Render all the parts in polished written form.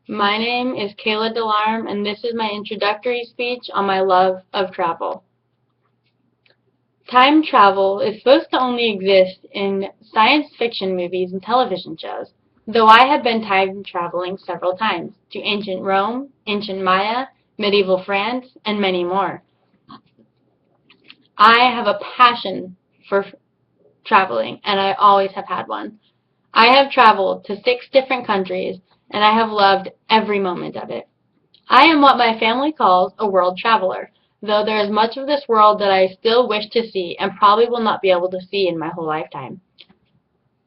My name is Kayla DeLarme, and this is my introductory speech on my love of travel. Time travel is supposed to only exist in science fiction movies and television shows, though I have been time traveling several times to ancient Rome, ancient Maya, medieval France, and many more. I have a passion for traveling, and I always have had one. I have traveled to 6 different countries, and I have loved every moment of it. I am what my family calls a world traveler, though there is much of this world that I still wish to see and probably will not be able to see in my whole lifetime.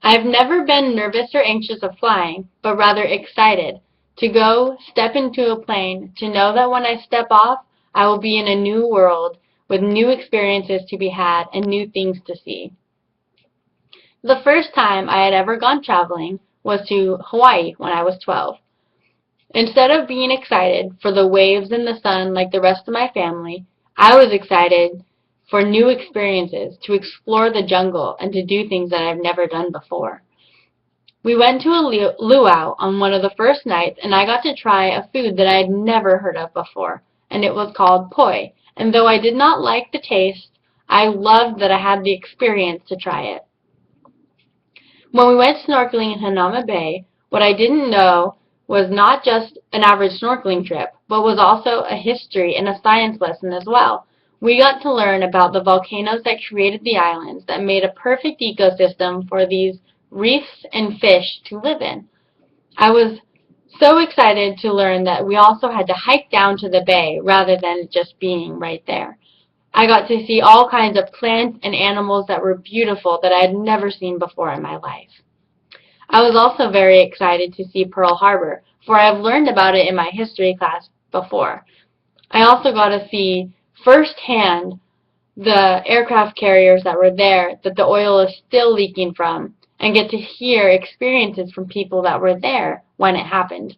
I have never been nervous or anxious of flying, but rather excited to go step into a plane, to know that when I step off, I will be in a new world with new experiences to be had and new things to see. The first time I had ever gone traveling was to Hawaii when I was 12. Instead of being excited for the waves and the sun like the rest of my family, I was excited for new experiences, to explore the jungle and to do things that I've never done before. We went to a luau on one of the first nights, and I got to try a food that I had never heard of before, and it was called poi. And though I did not like the taste, I loved that I had the experience to try it. When we went snorkeling in Hanauma Bay, what I didn't know was not just an average snorkeling trip, but was also a history and a science lesson as well. We got to learn about the volcanoes that created the islands that made a perfect ecosystem for these reefs and fish to live in. I was so excited to learn that we also had to hike down to the bay rather than just being right there. I got to see all kinds of plants and animals that were beautiful that I had never seen before in my life. I was also very excited to see Pearl Harbor, for I have learned about it in my history class before. I also got to see firsthand the aircraft carriers that were there that the oil is still leaking from, and get to hear experiences from people that were there when it happened.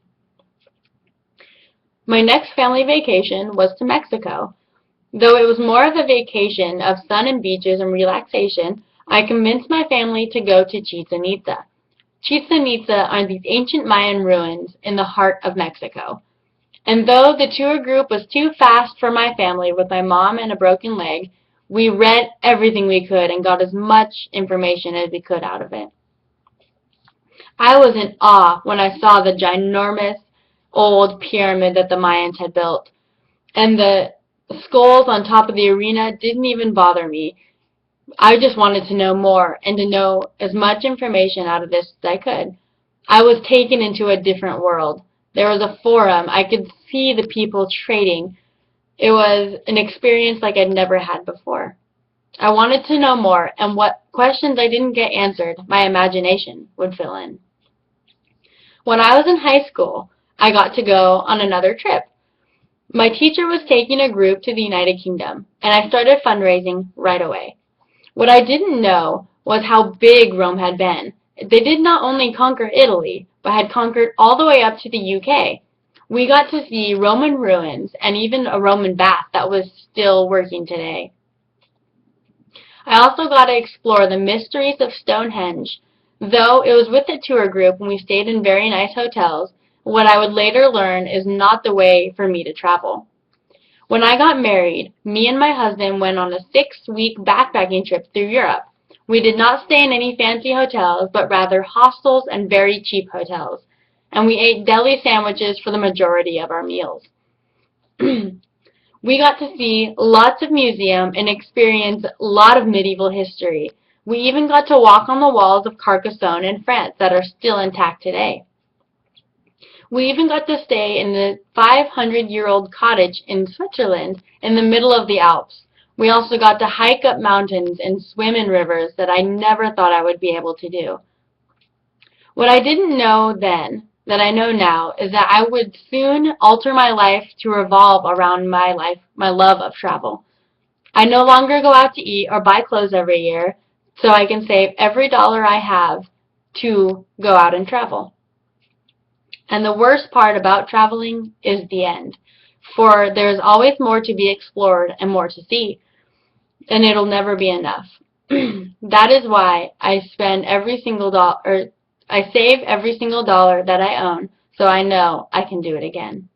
My next family vacation was to Mexico. Though it was more of a vacation of sun and beaches and relaxation, I convinced my family to go to Chichen Itza. Chichen Itza are these ancient Mayan ruins in the heart of Mexico. And though the tour group was too fast for my family with my mom and a broken leg, we read everything we could and got as much information as we could out of it. I was in awe when I saw the ginormous old pyramid that the Mayans had built, and the skulls on top of the arena didn't even bother me. I just wanted to know more and to know as much information out of this as I could. I was taken into a different world. There was a forum. I could see the people trading. It was an experience like I'd never had before. I wanted to know more, and what questions I didn't get answered, my imagination would fill in. When I was in high school, I got to go on another trip. My teacher was taking a group to the United Kingdom, and I started fundraising right away. What I didn't know was how big Rome had been. They did not only conquer Italy, but had conquered all the way up to the UK. We got to see Roman ruins and even a Roman bath that was still working today. I also got to explore the mysteries of Stonehenge. Though it was with a tour group and we stayed in very nice hotels, what I would later learn is not the way for me to travel. When I got married, me and my husband went on a 6-week backpacking trip through Europe. We did not stay in any fancy hotels, but rather hostels and very cheap hotels. And we ate deli sandwiches for the majority of our meals. We got to see lots of museums and experience a lot of medieval history. We even got to walk on the walls of Carcassonne in France that are still intact today. We even got to stay in the 500-year-old cottage in Switzerland in the middle of the Alps. We also got to hike up mountains and swim in rivers that I never thought I would be able to do. What I didn't know then, that I know now, is that I would soon alter my life to revolve around my love of travel. I no longer go out to eat or buy clothes every year, so I can save every dollar I have to go out and travel. And the worst part about traveling is the end, for there's always more to be explored and more to see, and it'll never be enough. That is why I save every single dollar that I own so I know I can do it again.